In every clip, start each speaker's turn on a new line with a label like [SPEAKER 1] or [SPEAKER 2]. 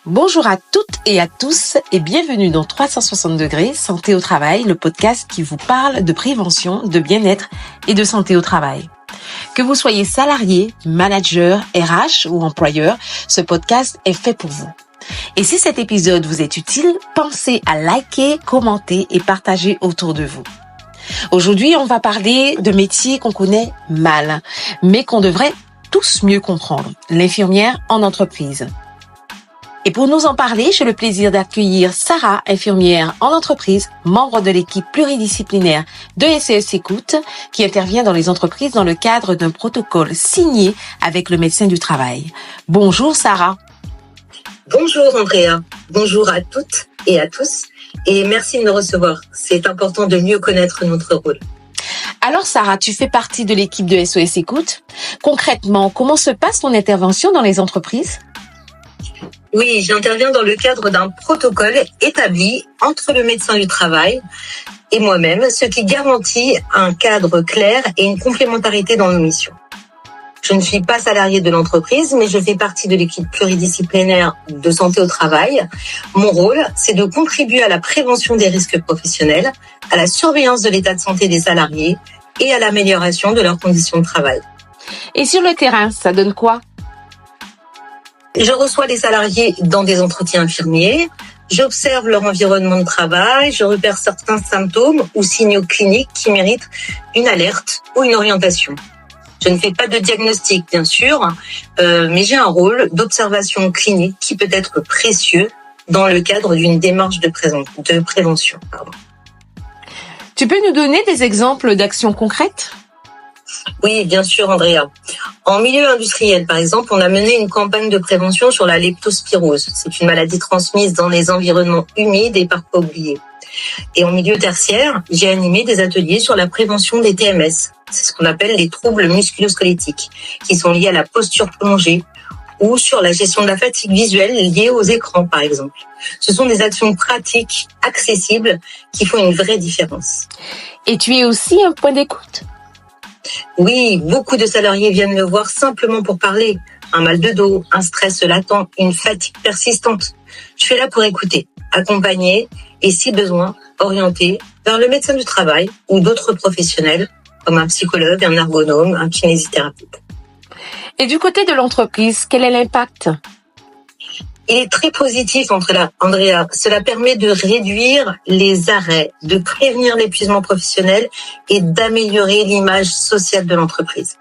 [SPEAKER 1] Bonjour à toutes et à tous et bienvenue dans 360 degrés Santé au travail, le podcast qui vous parle de prévention, de bien-être et de santé au travail. Que vous soyez salarié, manager, RH ou employeur, ce podcast est fait pour vous. Et si cet épisode vous est utile, pensez à liker, commenter et partager autour de vous. Aujourd'hui, on va parler de métiers qu'on connaît mal, mais qu'on devrait tous mieux comprendre. L'infirmière en entreprise. Et pour nous en parler, j'ai le plaisir d'accueillir Sarah, infirmière en entreprise, membre de l'équipe pluridisciplinaire de SES Écoute, qui intervient dans les entreprises dans le cadre d'un protocole signé avec le médecin du travail. Bonjour Sarah.
[SPEAKER 2] Bonjour Andrea, bonjour à toutes et à tous, et merci de nous recevoir. C'est important de mieux connaître notre rôle.
[SPEAKER 1] Alors Sarah, tu fais partie de l'équipe de SOS Écoute. Concrètement, comment se passe ton intervention dans les entreprises ?
[SPEAKER 2] Oui, j'interviens dans le cadre d'un protocole établi entre le médecin du travail et moi-même, ce qui garantit un cadre clair et une complémentarité dans nos missions. Je ne suis pas salariée de l'entreprise, mais je fais partie de l'équipe pluridisciplinaire de santé au travail. Mon rôle, c'est de contribuer à la prévention des risques professionnels, à la surveillance de l'état de santé des salariés et à l'amélioration de leurs conditions de travail.
[SPEAKER 1] Et sur le terrain, ça donne quoi ?
[SPEAKER 2] Je reçois les salariés dans des entretiens infirmiers, j'observe leur environnement de travail, je repère certains symptômes ou signaux cliniques qui méritent une alerte ou une orientation. Je ne fais pas de diagnostic, bien sûr, mais j'ai un rôle d'observation clinique qui peut être précieux dans le cadre d'une démarche de prévention.
[SPEAKER 1] Tu peux nous donner des exemples d'actions concrètes ?
[SPEAKER 2] Oui, bien sûr, Andrea. En milieu industriel, par exemple, on a mené une campagne de prévention sur la leptospirose. C'est une maladie transmise dans les environnements humides et parfois oubliés. Et en milieu tertiaire, j'ai animé des ateliers sur la prévention des TMS. C'est ce qu'on appelle les troubles musculo-squelettiques, qui sont liés à la posture prolongée ou sur la gestion de la fatigue visuelle liée aux écrans, par exemple. Ce sont des actions pratiques, accessibles, qui font une vraie différence.
[SPEAKER 1] Et tu es aussi un point d'écoute ?
[SPEAKER 2] Oui, beaucoup de salariés viennent me voir simplement pour parler. Un mal de dos, un stress latent, une fatigue persistante. Je suis là pour écouter, accompagner et, si besoin, orienter vers le médecin du travail ou d'autres professionnels comme un psychologue, un ergonome, un kinésithérapeute.
[SPEAKER 1] Et du côté de l'entreprise, quel est l'impact ?
[SPEAKER 2] Il est très positif, Andrea. Cela permet de réduire les arrêts, de prévenir l'épuisement professionnel et d'améliorer l'image sociale de l'entreprise.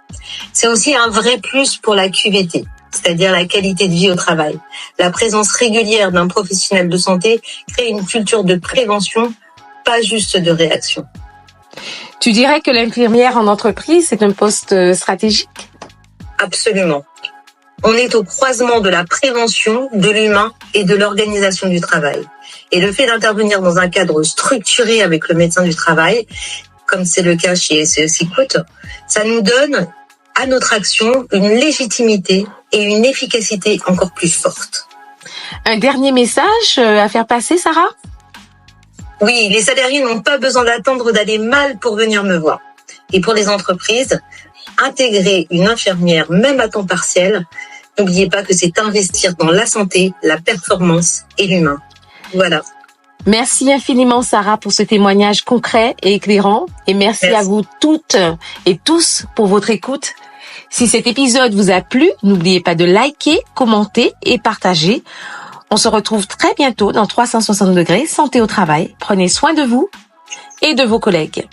[SPEAKER 2] C'est aussi un vrai plus pour la QVT, c'est-à-dire la qualité de vie au travail. La présence régulière d'un professionnel de santé crée une culture de prévention, pas juste de réaction.
[SPEAKER 1] Tu dirais que l'infirmière en entreprise, c'est un poste stratégique ?
[SPEAKER 2] Absolument. On est au croisement de la prévention, de l'humain et de l'organisation du travail. Et le fait d'intervenir dans un cadre structuré avec le médecin du travail, comme c'est le cas chez SES Écoute, ça nous donne à notre action une légitimité et une efficacité encore plus forte.
[SPEAKER 1] Un dernier message à faire passer, Sarah ?
[SPEAKER 2] Oui, les salariés n'ont pas besoin d'attendre d'aller mal pour venir me voir. Et pour les entreprises, intégrer une infirmière, même à temps partiel, n'oubliez pas que c'est investir dans la santé, la performance et l'humain. Voilà.
[SPEAKER 1] Merci infiniment, Sarah, pour ce témoignage concret et éclairant. Et merci à vous toutes et tous pour votre écoute. Si cet épisode vous a plu, n'oubliez pas de liker, commenter et partager. On se retrouve très bientôt dans 360 degrés Santé au travail. Prenez soin de vous et de vos collègues.